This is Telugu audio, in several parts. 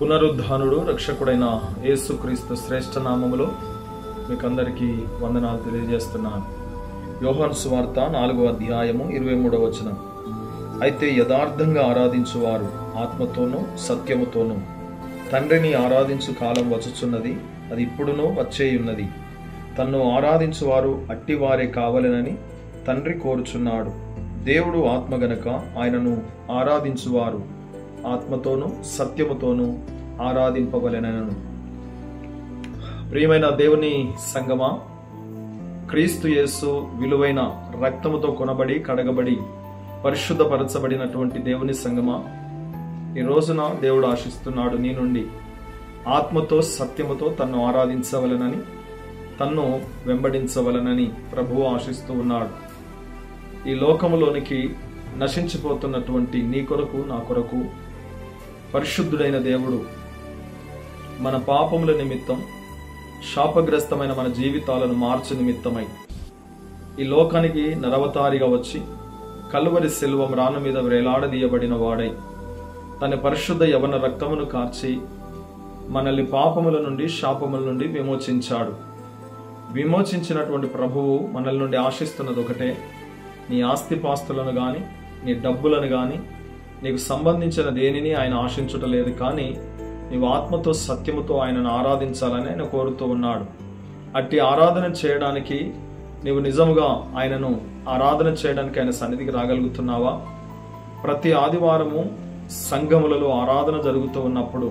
పునరుద్ధానుడు రక్షకుడైన యేసుక్రీస్తు శ్రేష్ఠ నామములో మీకందరికీ వందనాలు తెలియజేస్తున్నాను. యోహాను సువార్త 4వ అధ్యాయము 23వ వచనం. అయితే యథార్థంగా ఆరాధించువారు ఆత్మతోనూ సత్యముతోనూ తండ్రిని ఆరాధించు కాలం వచ్చుచున్నది, అది ఇప్పుడునూ వచ్చేయున్నది. తన్ను ఆరాధించువారు అట్టివారే కావలెనని తండ్రి కోరుచున్నాడు. దేవుడు ఆత్మ గనుక ఆయనను ఆరాధించువారు ఆత్మతోనూ సత్యముతోనూ ఆరాధింపవలెనను. ప్రియమైన దేవుని సంగమా, క్రీస్తు యేసు విలువైన రక్తముతో కొనబడి కడగబడి పరిశుద్ధపరచబడినటువంటి దేవుని సంగమా, ఈ రోజున దేవుడు ఆశిస్తున్నాడు నీ నుండి ఆత్మతో సత్యముతో తన్ను ఆరాధించవలనని, తన్ను వెంబడించవలనని ప్రభువు ఆశిస్తూ ఉన్నాడు. ఈ లోకములోనికి నశించిపోతున్నటువంటి నీ కొరకు నా కొరకు పరిశుద్ధుడైన దేవుడు మన పాపముల నిమిత్తం, శాపగ్రస్తమైన మన జీవితాలను మార్చు నిమిత్తమై ఈ లోకానికి నరవతారిగా వచ్చి కలువరి శిలువ రాను మీద వేలాడదీయబడిన వాడై తన పరిశుద్ధ యవన రక్తమును కార్చి మనల్ని పాపముల నుండి శాపముల నుండి విమోచించాడు. విమోచించినటువంటి ప్రభువు మనల నుండి ఆశిస్తున్నది ఒకటే, నీ ఆస్తిపాస్తులను గాని, నీ డబ్బులను గాని, నీకు సంబంధించిన దేనిని ఆయన ఆశించుటలేదు. కానీ నీవు ఆత్మతో సత్యముతో ఆయనను ఆరాధించాలని ఆయన కోరుతూ ఉన్నాడు. అట్టి ఆరాధన చేయడానికి నీవు నిజముగా ఆయనను ఆరాధన చేయడానికి ఆయన సన్నిధికి రాగలుగుతున్నావా? ప్రతి ఆదివారము సంఘములలో ఆరాధన జరుగుతూ ఉన్నప్పుడు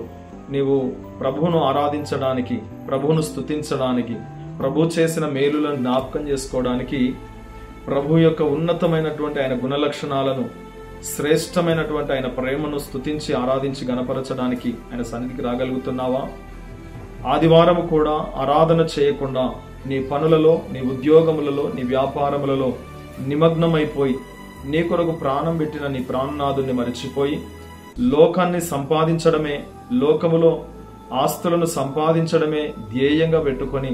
నీవు ప్రభువును ఆరాధించడానికి, ప్రభువును స్తుతించడానికి, ప్రభు చేసిన మేలులను జ్ఞాపకం చేసుకోవడానికి, ప్రభు యొక్క ఉన్నతమైనటువంటి ఆయన గుణలక్షణాలను, శ్రేష్టమైనటువంటి ఆయన ప్రేమను స్తుతించి ఆరాధించి గణపరచడానికి ఆయన సన్నిధికి రాగలుగుతున్నావా? ఆదివారము కూడా ఆరాధన చేయకుండా నీ పనులలో, నీ ఉద్యోగములలో, నీ వ్యాపారములలో నిమగ్నమైపోయి నీ కొరకు ప్రాణం పెట్టిన నీ ప్రాణనాథుని మరిచిపోయి లోకాన్ని సంపాదించడమే, లోకములో ఆస్తులను సంపాదించడమే ధ్యేయంగా పెట్టుకొని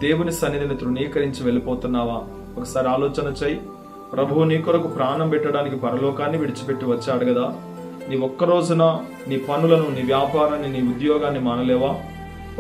దేవుని సన్నిధిని తృణీకరించి వెళ్ళిపోతున్నావా? ఒకసారి ఆలోచన చేయి. ప్రభువు నీ కొరకు ప్రాణం పెట్టడానికి పరలోకాన్ని విడిచిపెట్టి వచ్చాడు కదా. నీ ఒక్కరోజున నీ పనులను, నీ వ్యాపారాన్ని, నీ ఉద్యోగాన్ని మానలేవా?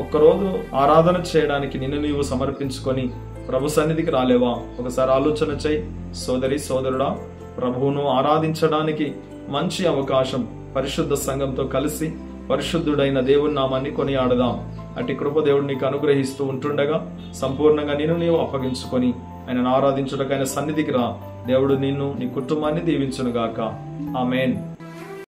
ఒక్కరోజు ఆరాధన చేయడానికి నిన్ను నీవు సమర్పించుకొని ప్రభు సన్నిధికి రాలేవా? ఒకసారి ఆలోచన చేయి. సోదరి సోదరుడా, ప్రభువును ఆరాధించడానికి మంచి అవకాశం. పరిశుద్ధ సంఘంతో కలిసి పరిశుద్ధుడైన దేవుని నామాన్ని కొనియాడదాం. అట్టి కృప దేవుడు నీకు అనుగ్రహిస్తూ ఉంటుండగా సంపూర్ణంగా నిన్ను నీవు అప్పగించుకొని ఆయనను ఆరాధించుటకు ఆయన సన్నిధికి రా. దేవుడు నిన్ను, నీ కుటుంబాన్ని దీవించునుగాక. ఆమేన్.